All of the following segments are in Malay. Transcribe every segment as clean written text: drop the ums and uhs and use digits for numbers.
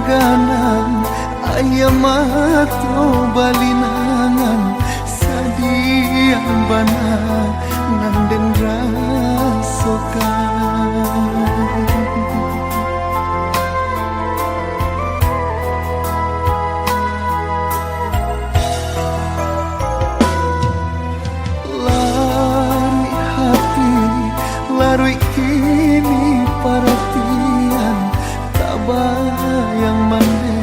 ganang ayam atau balinangan sadiang bana nanden rasokan lari hati larui kini perhatian tak bayang mande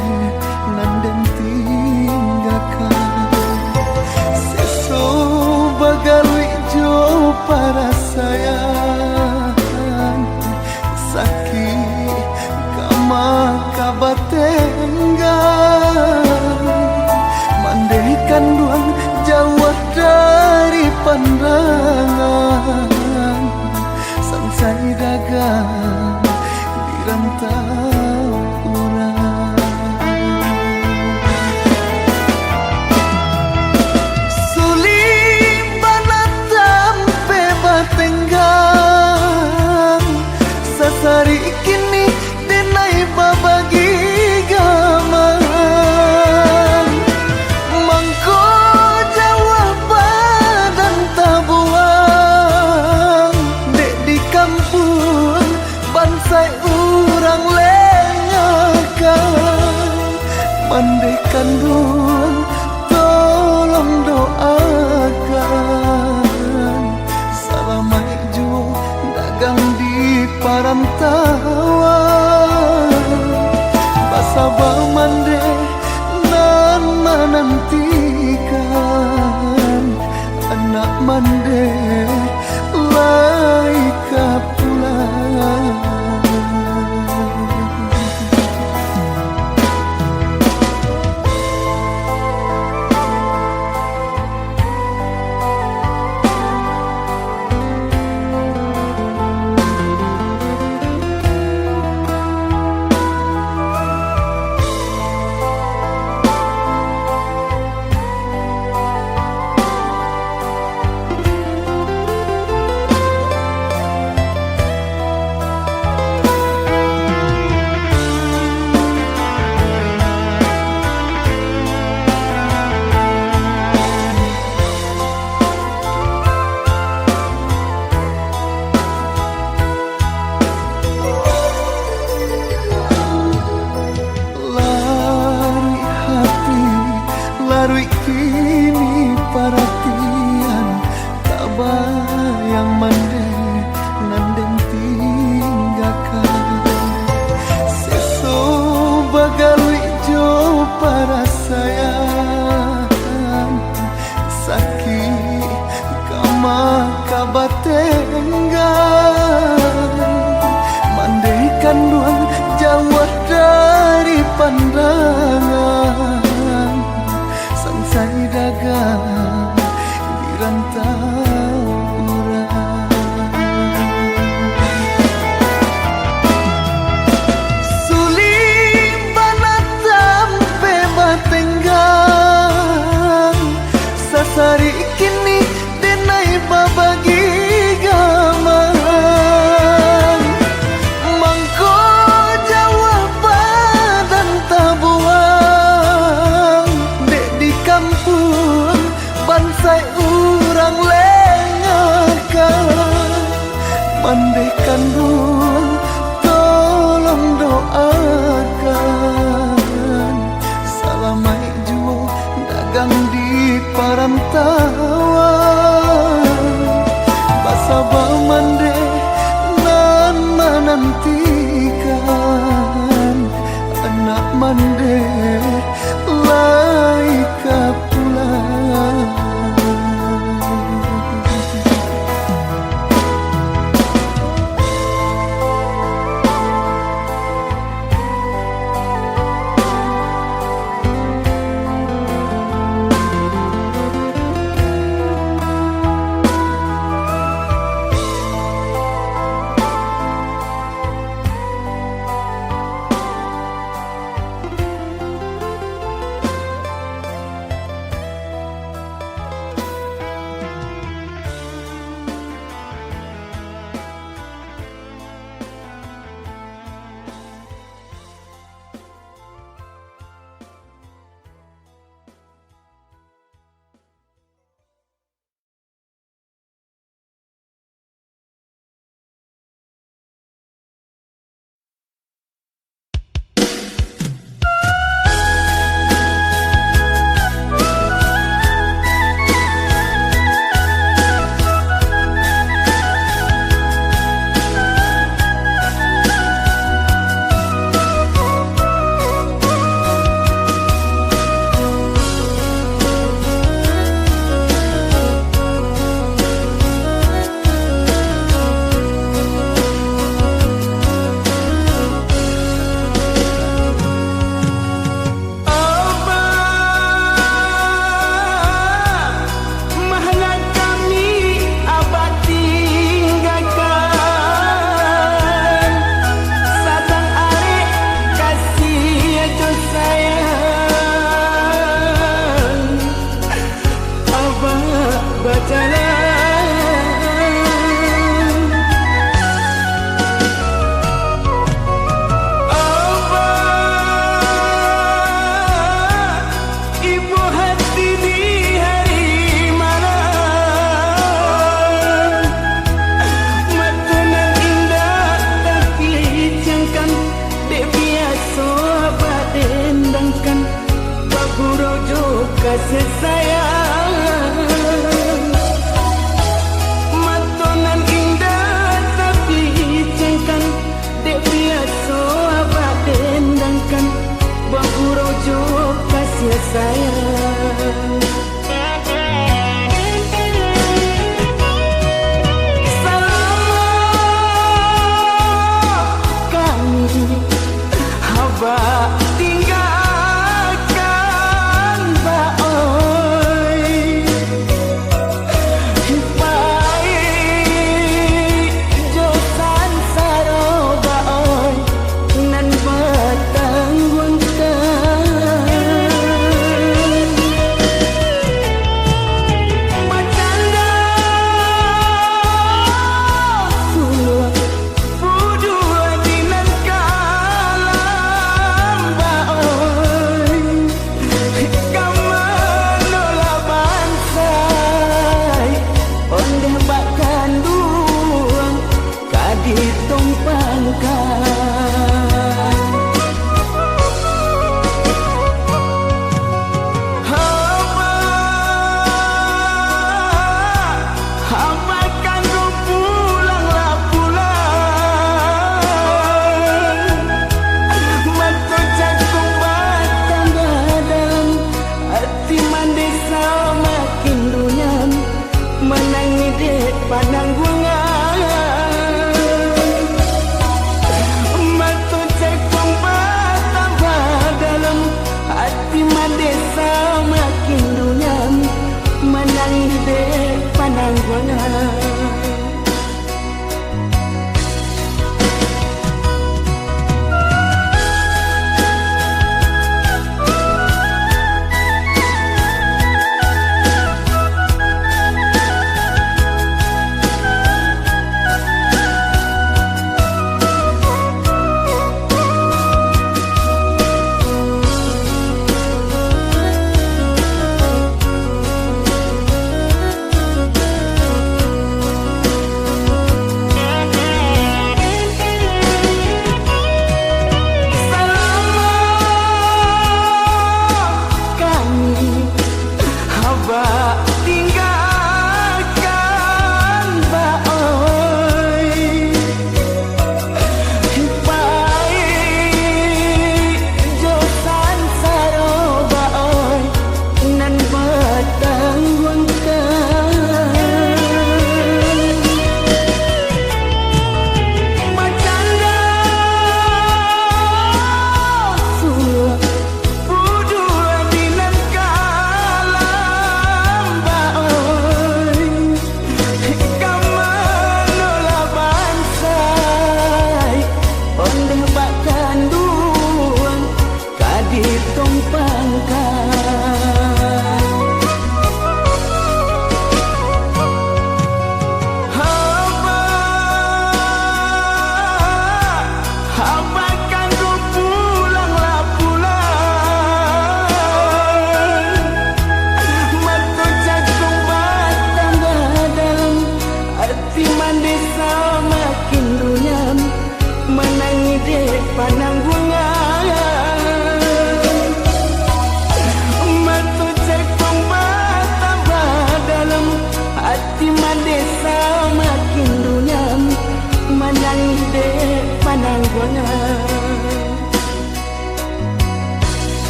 nanden tinggalkan seso bagalui jo para sayang sakit kama kabatenggan mandaikan duang jauh dari pandangan sansai dagang di rantau urang sulim banatam pe batenggang sasari kini denai babagi gamang mangko jawab badan tabuang dek di kampung bansai urang lengakan mandaikan duang tolong doakan salamai jo dagang di parantauan basaba mande nan menantikan anak mande laika pulang larui kini perhatian tak bayang mande nanden tinggalkan seso bagalui jo para sayang sakit kama kabatenggan mandaikan duang jauh dari pandangan sansai dagang di rantau urang sulim banatam pe batenggang sasari kini denai babagi gamang mangko jawab badan tabuang dek di kampung bansai urang lengakan mandaikan duang tolong doakan salamai juo dagang di parantauan basaba mande nan menantikan anak mande laika pulang kasih sayang. Matonan indah tapi cengkan, dek biasa abah dendangkan, bahu rojo kasih sayang.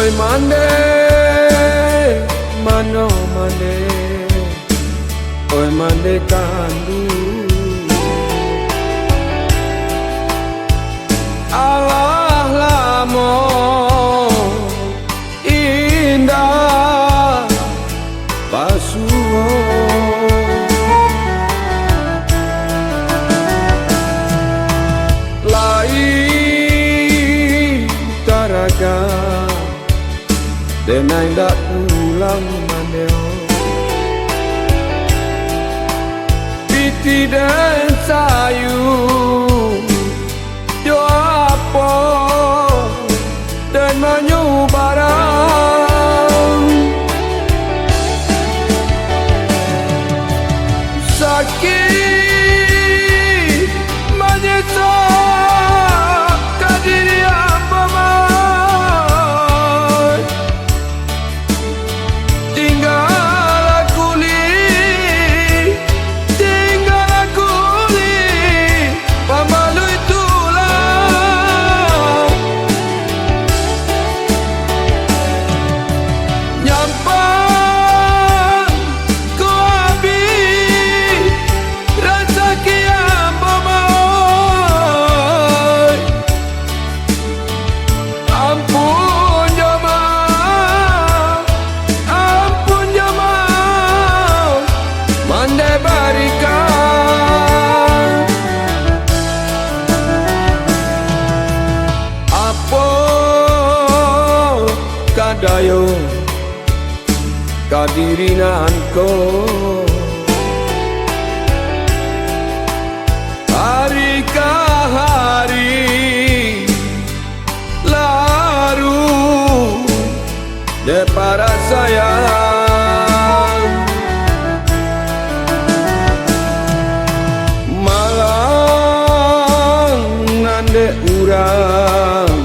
Oi Mande mandekandu Allah lamo indah pasuwo lai taraga denai ndak pulang maneo piti dan sayu yo apa dan manyu barang sakit menyesal kadiri apa mai tinggal aku li pamalu itulah nyampan ku habis rasa kiam pamai ampun jamaah mandai barikan apa kadayo kadirinanku hari ke hari larut de para sayang malang nande urang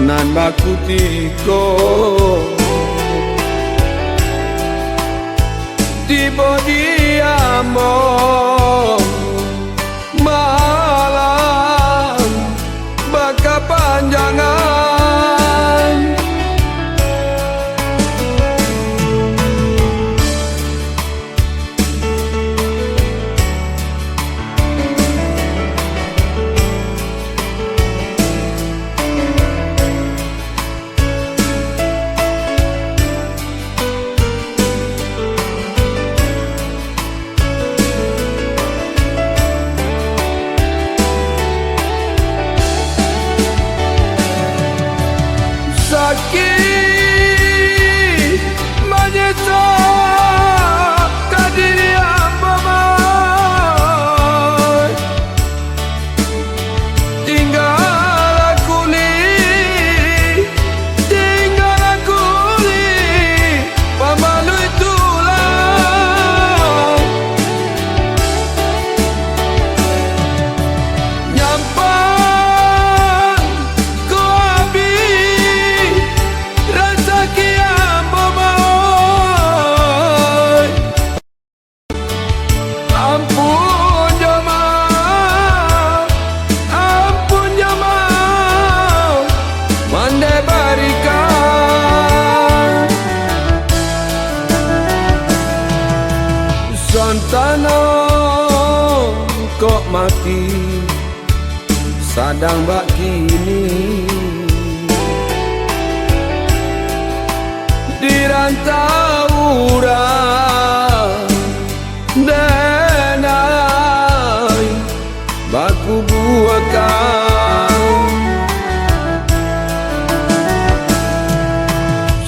nan baku tiko tiba diamo malam baka panjangan sakit menyesal kadiri apa mai tinggal aku li pamalu itulah nyampan ku habis rasa kiam pamai ampun jamaah mandai barikan santana kok mati sadang bak kini dirantau urang denai baku buakan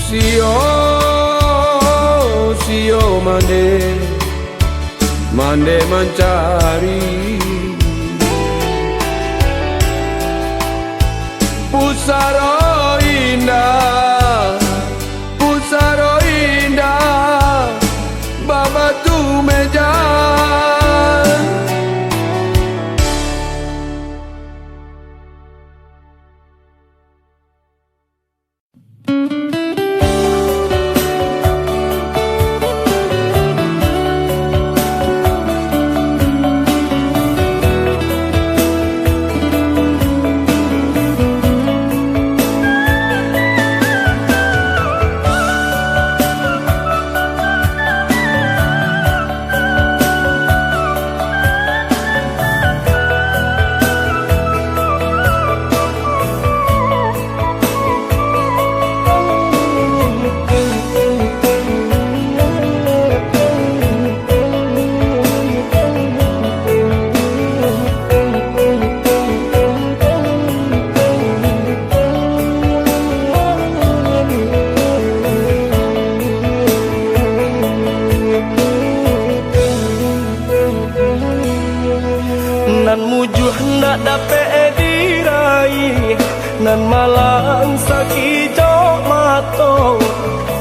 sio mande mencari pusaro indah babatu meja malang sakijok mato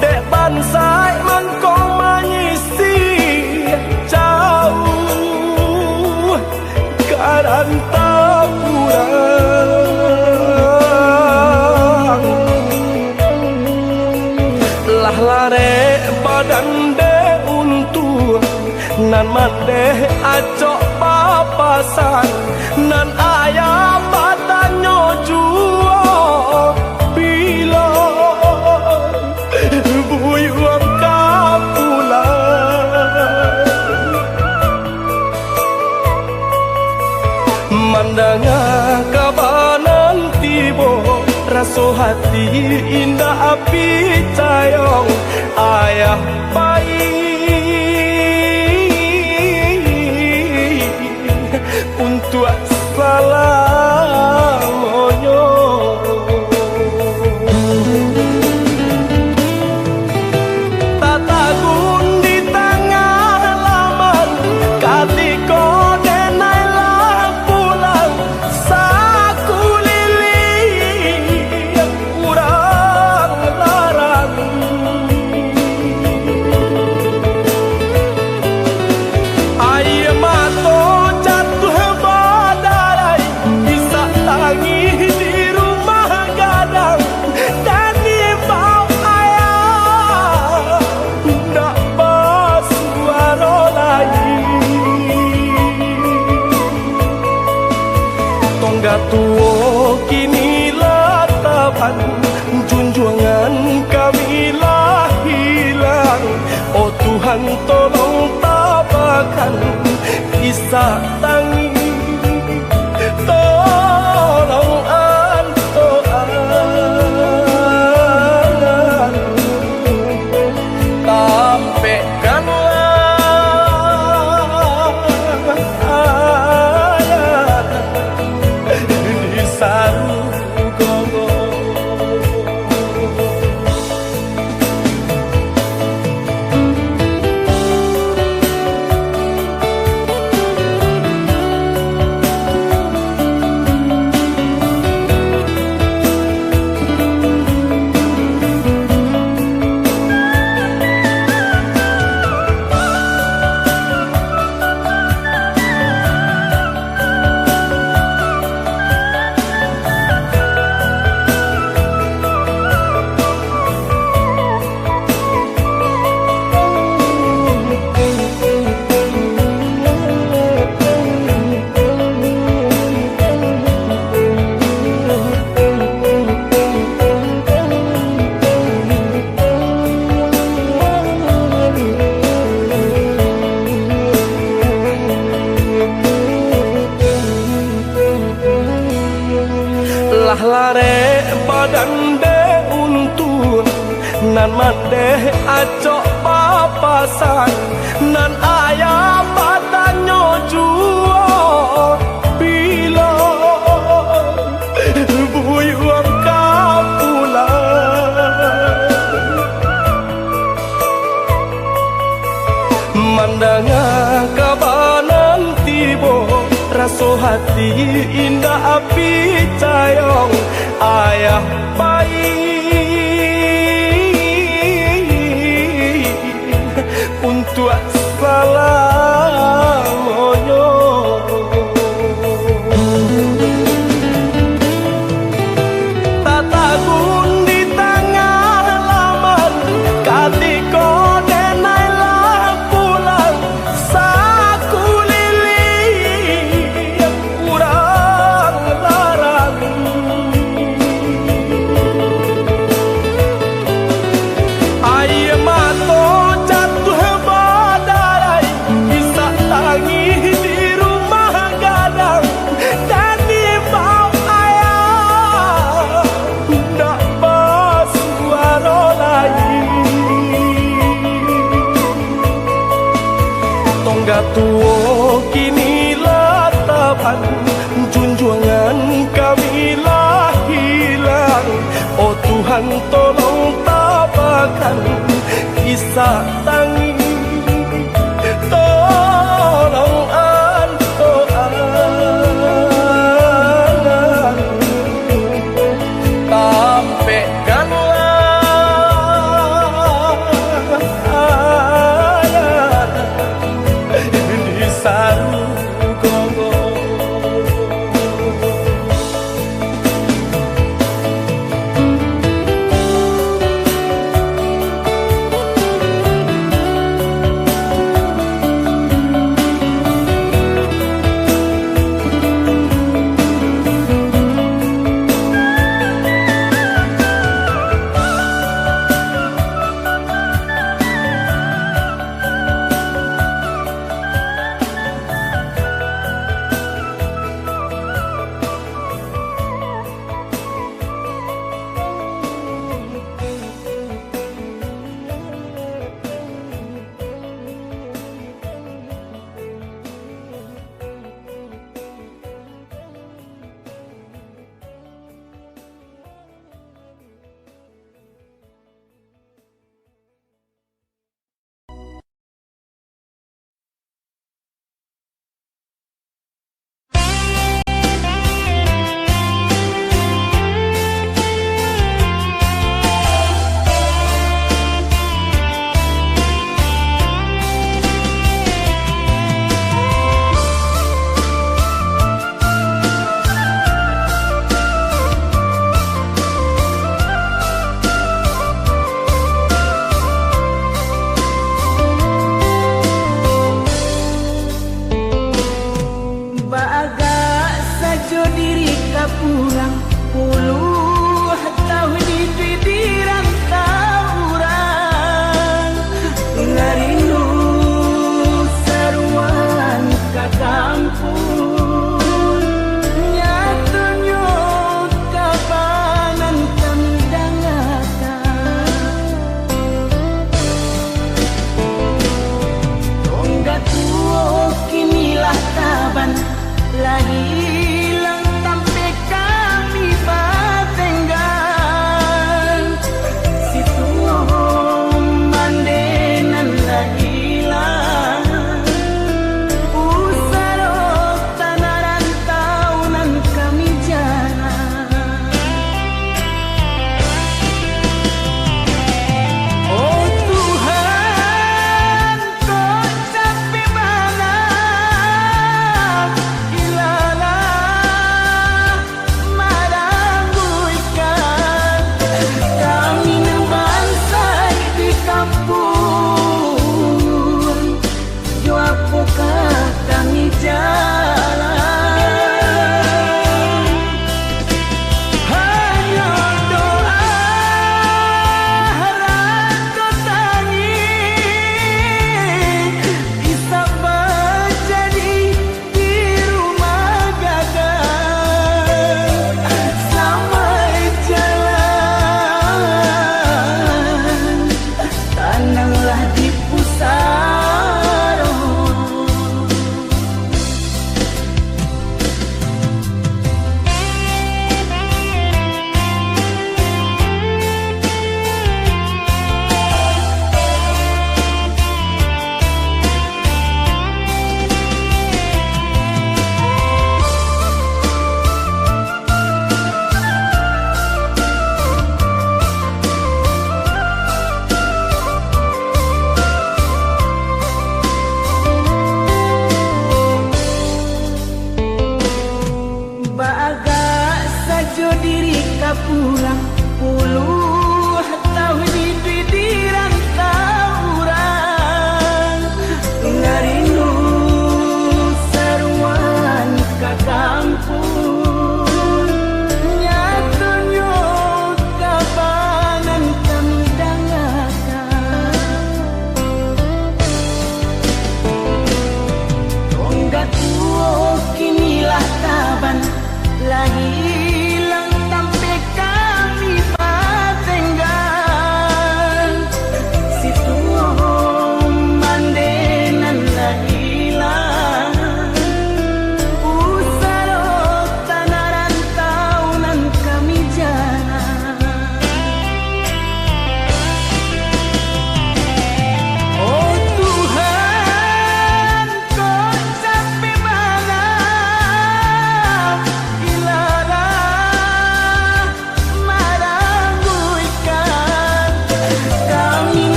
dek bansai mangkong manyisi jauh karan taburang lah lare badan de untuk nan mande acok papasan nan ayah badannya jual bila buyuang kapulang mandangan kabanan tibo raso hati indah api cayong ayah bayi untuk salamonyo tatagun di tengah laman katiko denailah pulang saku lili kurang larang ayam mato jatuh badarai bisa tangi di rumah gadang dan di bau ayah ndak basuaro lagi tongga tuo kini latapan junjungan kami lah hilang oh Tuhan tolong tabakan kisah tangi tolong antoan tampekkanlah ayat di Sarugogo. Lah lare badan de untuk nan mande acok papasan nan ayah badannya jual bila buyuang kapulang mandangan kabanan tibo raso hati indah api cayong ayah bayi untuk salamonyo tatagun di tengah laman katiko denailah pulang saku lili kurang larang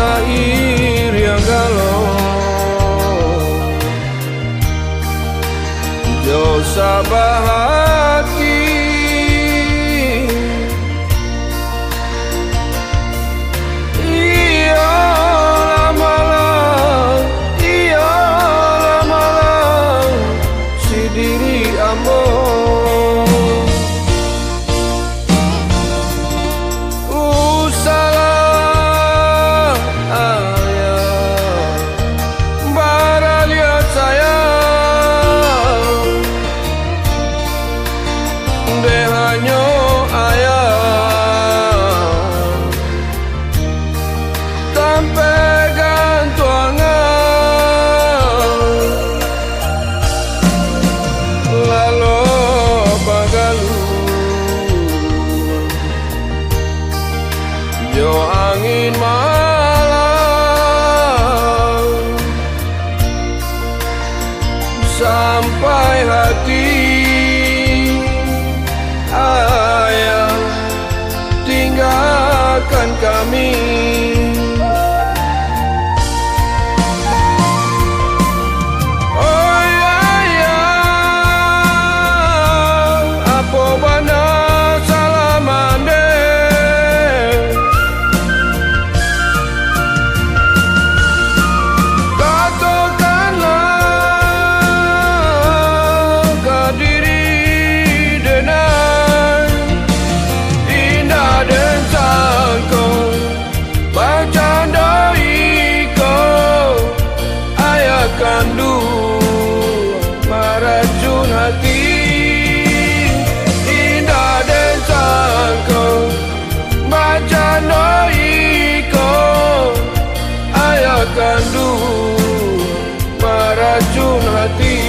air yang galau, jauh sabah hati. Iyalah malam si diri ambo. Jo angin malam sampai hati ayah tinggalkan kami. Oh ya, apa bana salamande. Kandu meracun hati, indah dan sangkau baca noiko, ayah kandu meracun hati.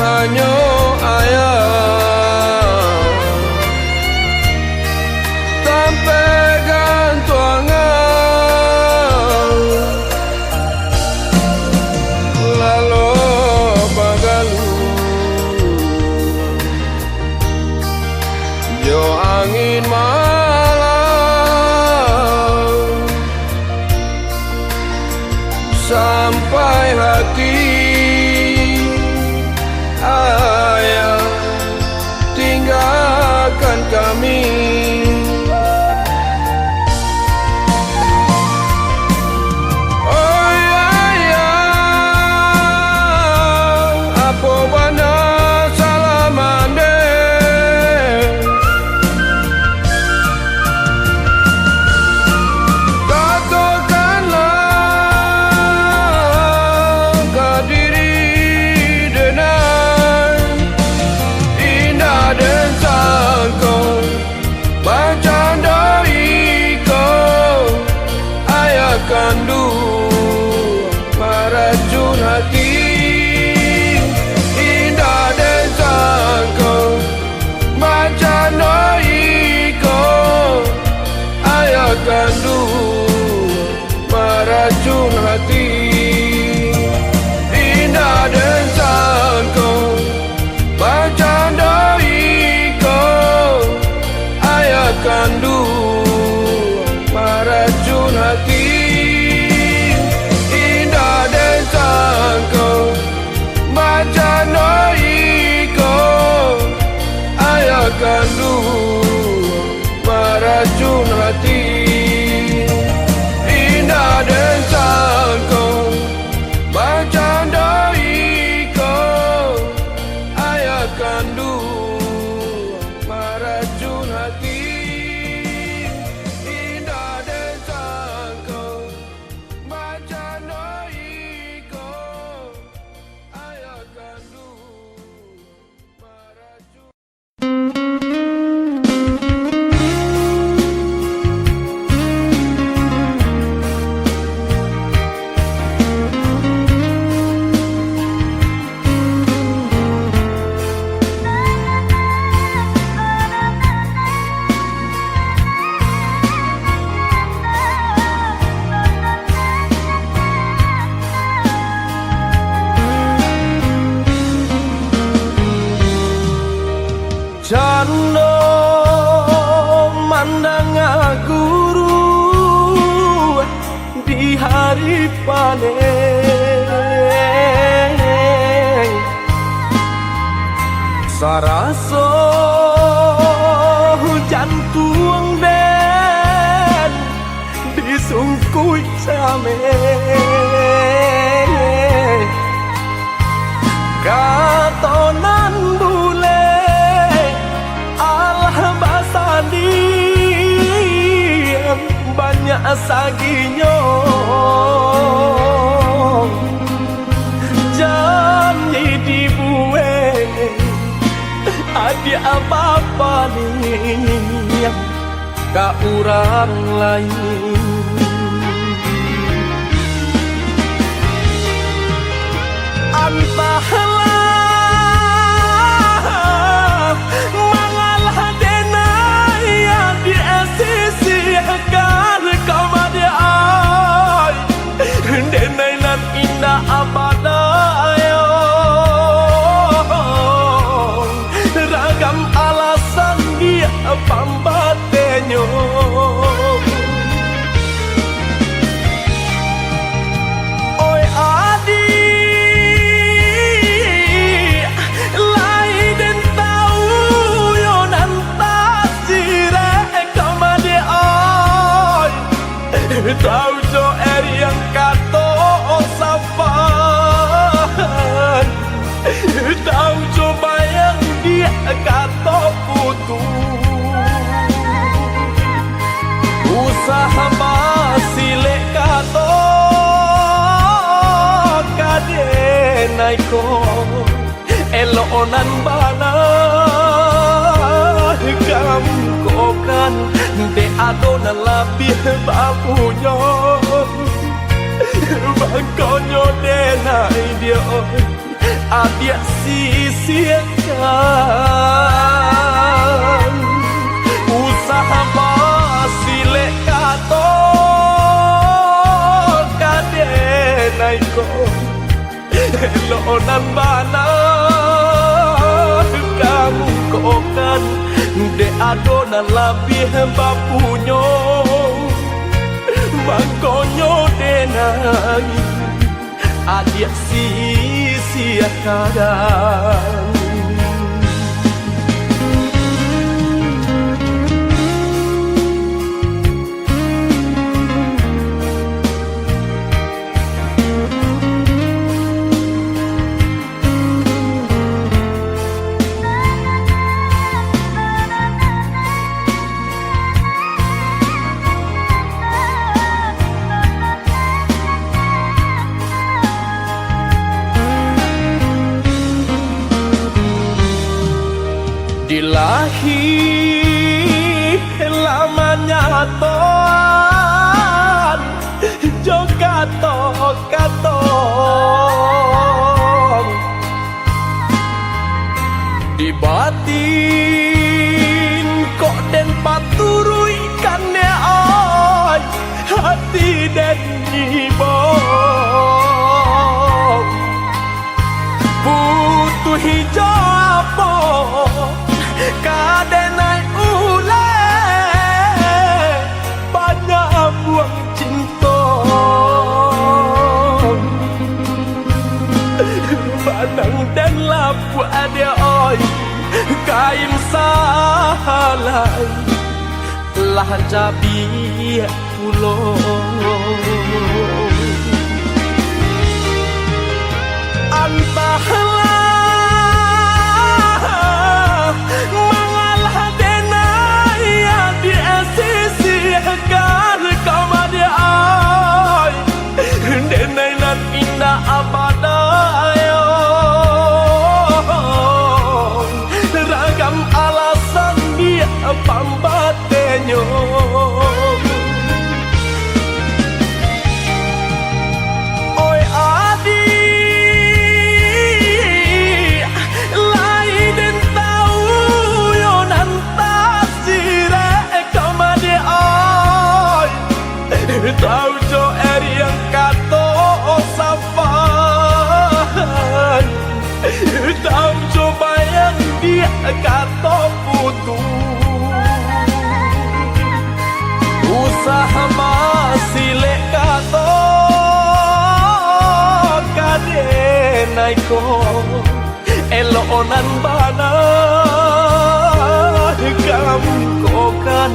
Hanya ayah tanpa gantuangan, lalu bagalu jo angin malam sampai hati ayah tinggalkan kami. Oh ya, apa bana salamande. Katakanlah ke diri dan sangkau bercandai kau, ayah kandu meracun hati, indah dan sangkau bercandai kau, ayah kandu meracun hati, indah dan sangkau bercandai kau, ayah kandu meracun hati, indah dan sangkau bercandai kau, ayah kandu meracun hati. hati. Indah dan sangkau macam doi kau, ayah kandung meracun hati. Indah dan sangkau macam doi kau, ayah kandung meracun. Jano mandang guru di hari panen, saraso hujan tuang den disungkui camen, katonan bule banyak saginya, janji dibuat ada apa-apa nih ke orang lain. Entahlah mengalah denai yang diasisikan kepada ai, denai nan indah abadayo, ragam alasan dia pambatenyo. Oi adik, lai den tahu yo nan tasire kepada ai, tahu jo yang kato osapan, tahu jo bayang dia kato putu, usaha basile kato kadenai ko elonan bana kamu kokan de adonan labih babunya bangkonyo denai dia adia sisiakan usaha basile kato kadenai ko elonan bana kamu kokan de adonan labih bapunyo bangkonyo denai adia sisiakan. Dilahi lamanya toan juga katong di batin kok den paturui kane oi hati den ibong butuh hijab kadenai ule banyak buang cinta badang dan lapu ada oi kain salai lah cabi pulo antahlah mengalah denaya di sisi agar kau dia ay denai nan indah abadayo ragam alasan dia pambatenyo oi adi lain tahu yo nantasire kamade ay tahu jo eri yang kato safan tahu jo bayang dia kato putu usaha masih lekato kadenaiko elonan bana kamu kokan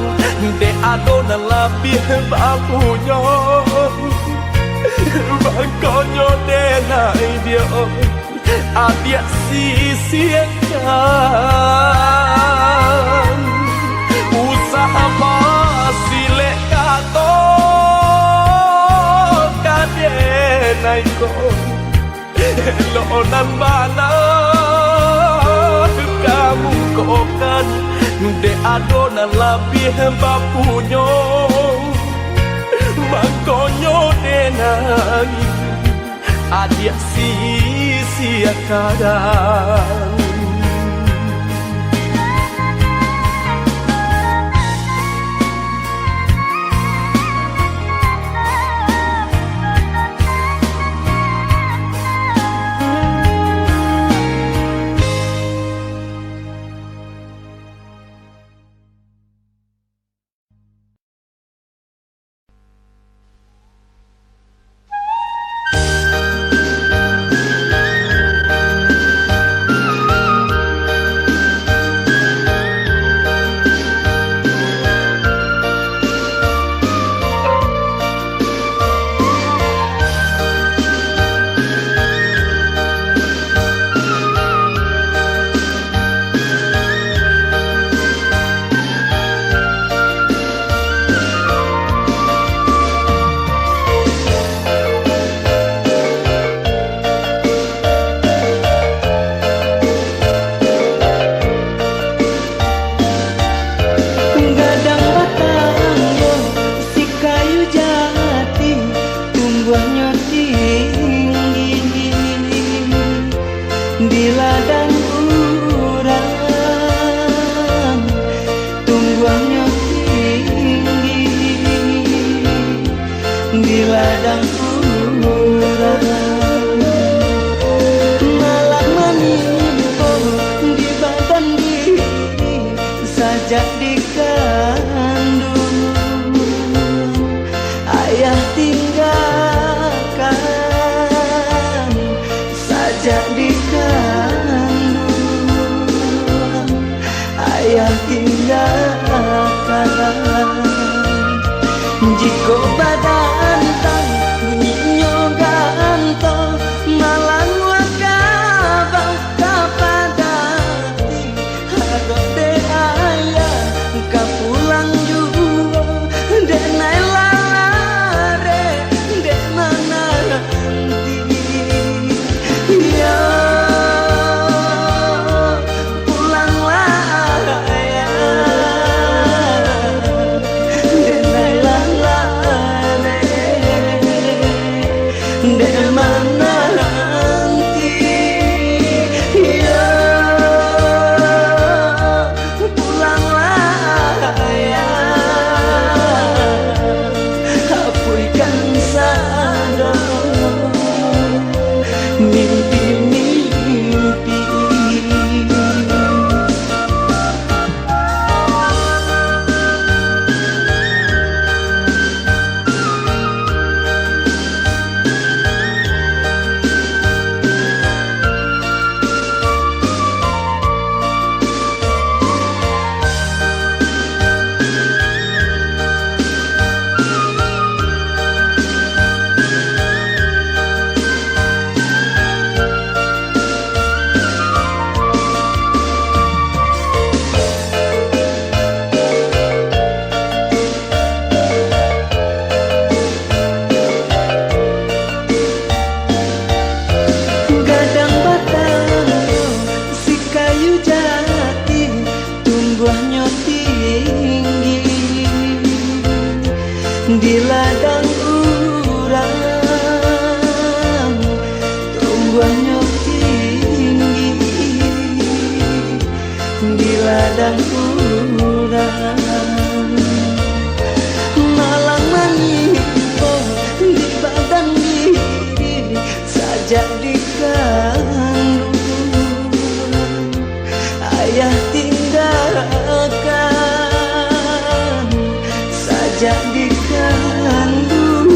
de adonan labih bapunya bangkonyo denai dia adia sisiakan usaha masih lekato kadenaiko lonan bana kamu kokan de adonan labih bapunyo bangkonyo denai adia sisiakan di ladang urang tumbuhnya tinggi di ladang urang malam menimbul di badan diri sajak dikandung ayah tinggalkan sajak dikandung ayah tinggalkan jika badan tang di ladang urang tumbuhnya tinggi di ladang urang malang menyimpang di badan diri sajak dikandung ayah tinggalkan sajak dikandung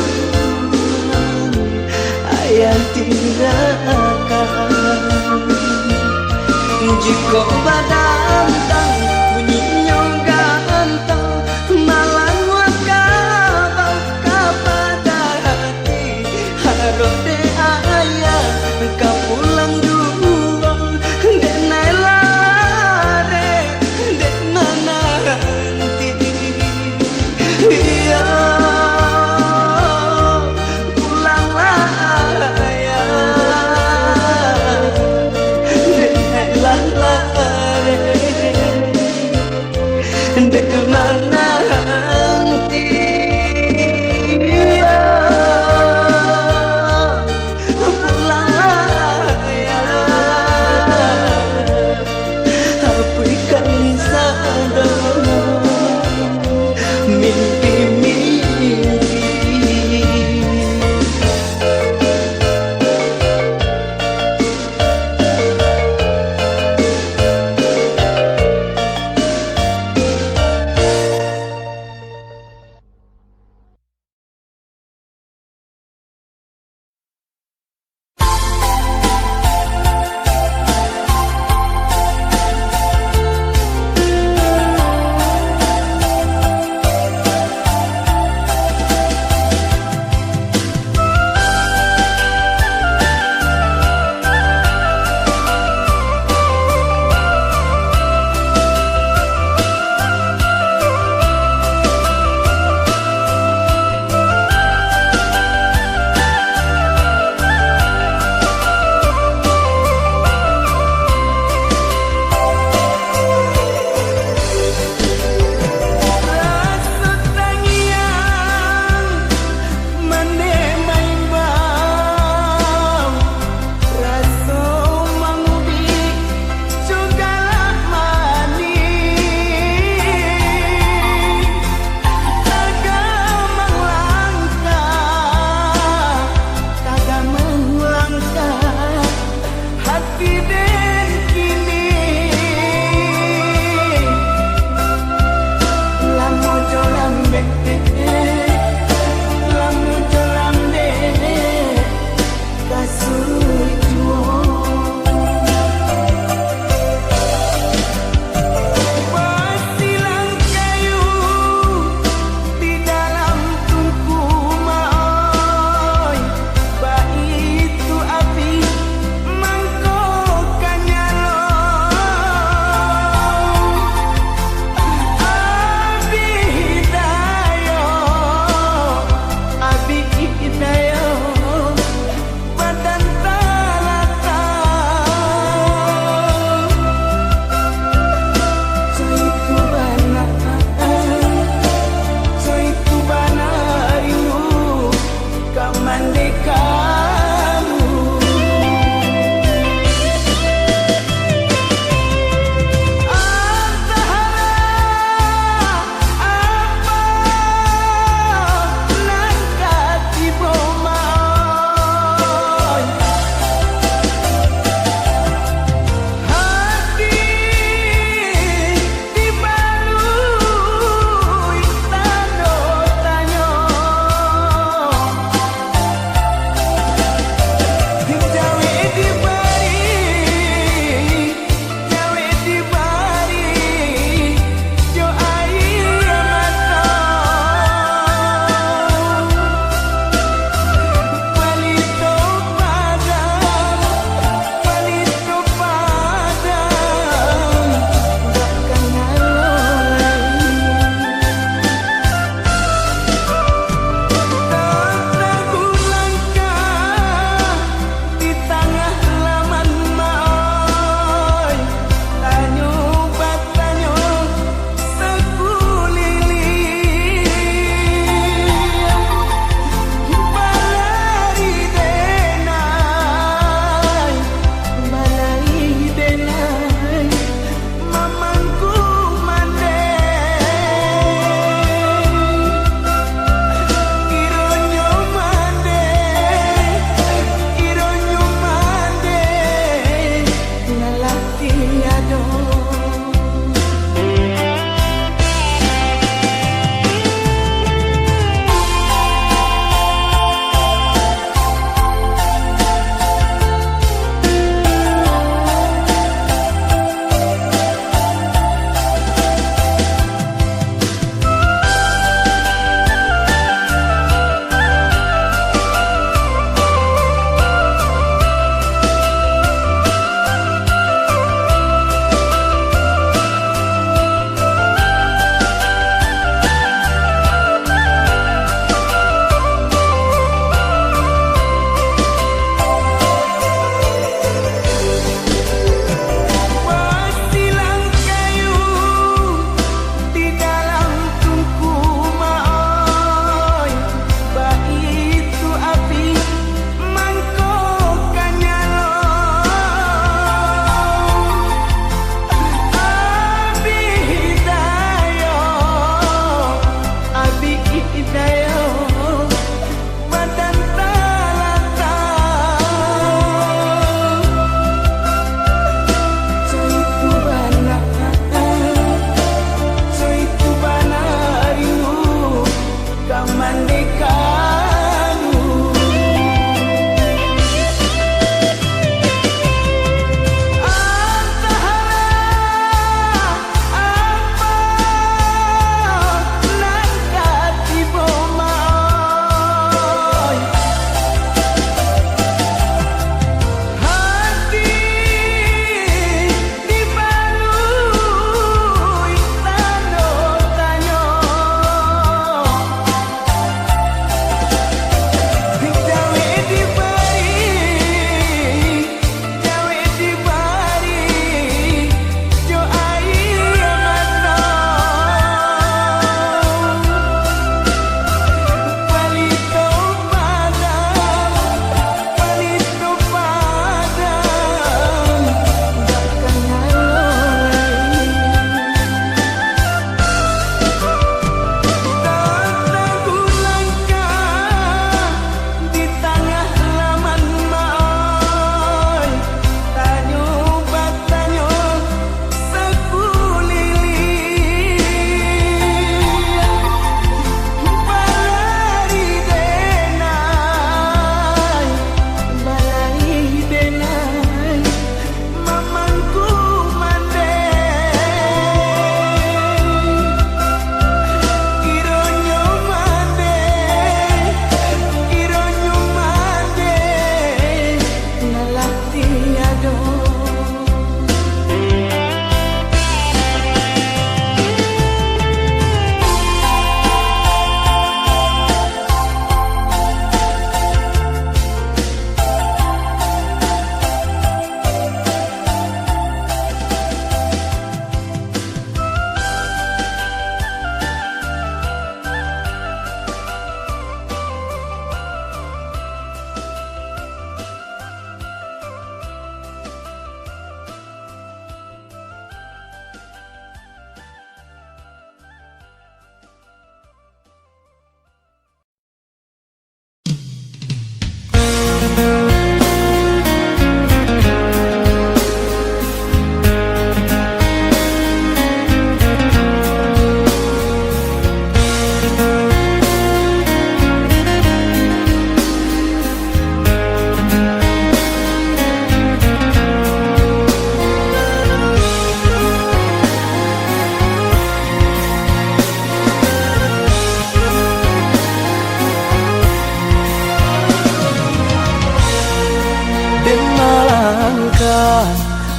ayah tinggalkan jika badan tang bunyinya ganteng malang wakabau kepada hati harap de ayah kau pulang dulu denai lare dena nanti ya pulanglah ayah denai lare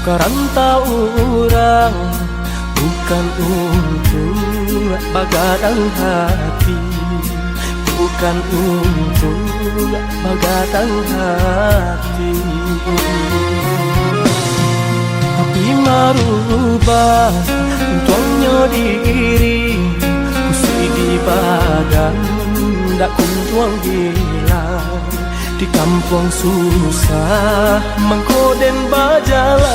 Karantau orang bukan untuk bagadang hati, bukan untuk bagadang hati. Tapi merubah tuangnya diri, kusi di badan, dak kuntuang hilang. Di kampung susah mengkoden berjalan.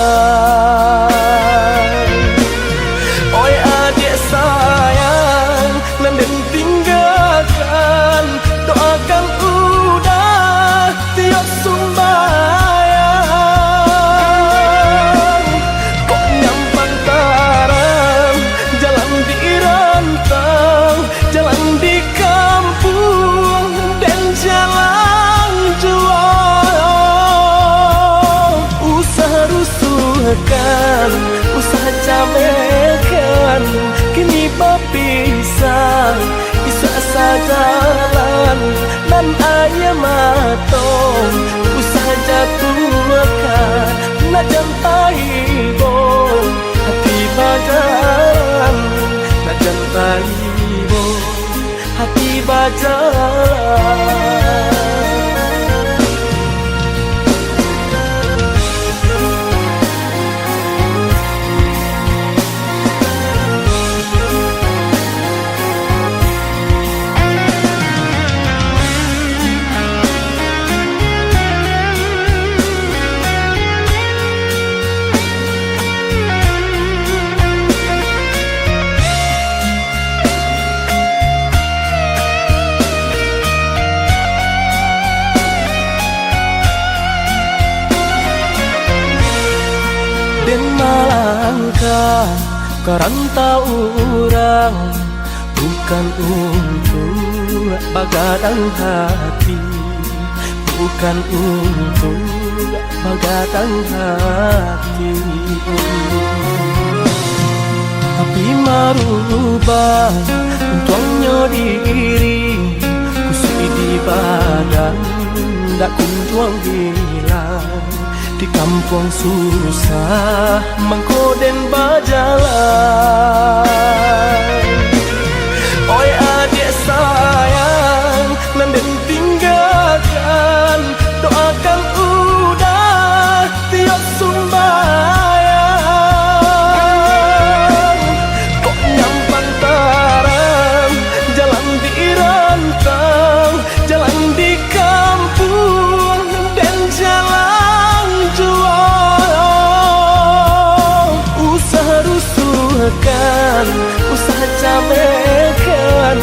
Oi adik sayang, nanden tinggalkan, doakan udah tiap sumbayang. Kok nyampang taram, jalan di rantau, jalan di kampung dan jalan usah camekan, kini berpisah, bisa sajalan dan ayam matong, usah jatuhkan, nak jantai bo, hati bajalan, nak jantai bo, hati bajalan. langkah kerantau orang, bukan untuk bagadang hati, bukan untuk bagadang hati. Tapi marubah untuknya diri, kusui di badan dak kunjuang hilang. Di kampung susah mengkoden bajalan. Oi adik sayang, nanden tinggalkan, doakan udah tiap sumbayang. Kok nyampang tarang, jalan di rantang, jalan di kampung dan jalan jual. Usaha rusuhkan, usaha camekan,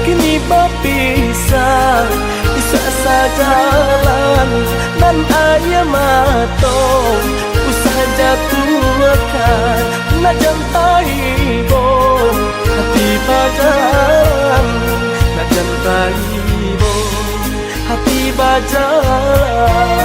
kini berpisah, isa jalan dan ayah matong. Usaha jatuhkan, nak jantai bom, hati bajalan, nak jantai bom, hati bajalan.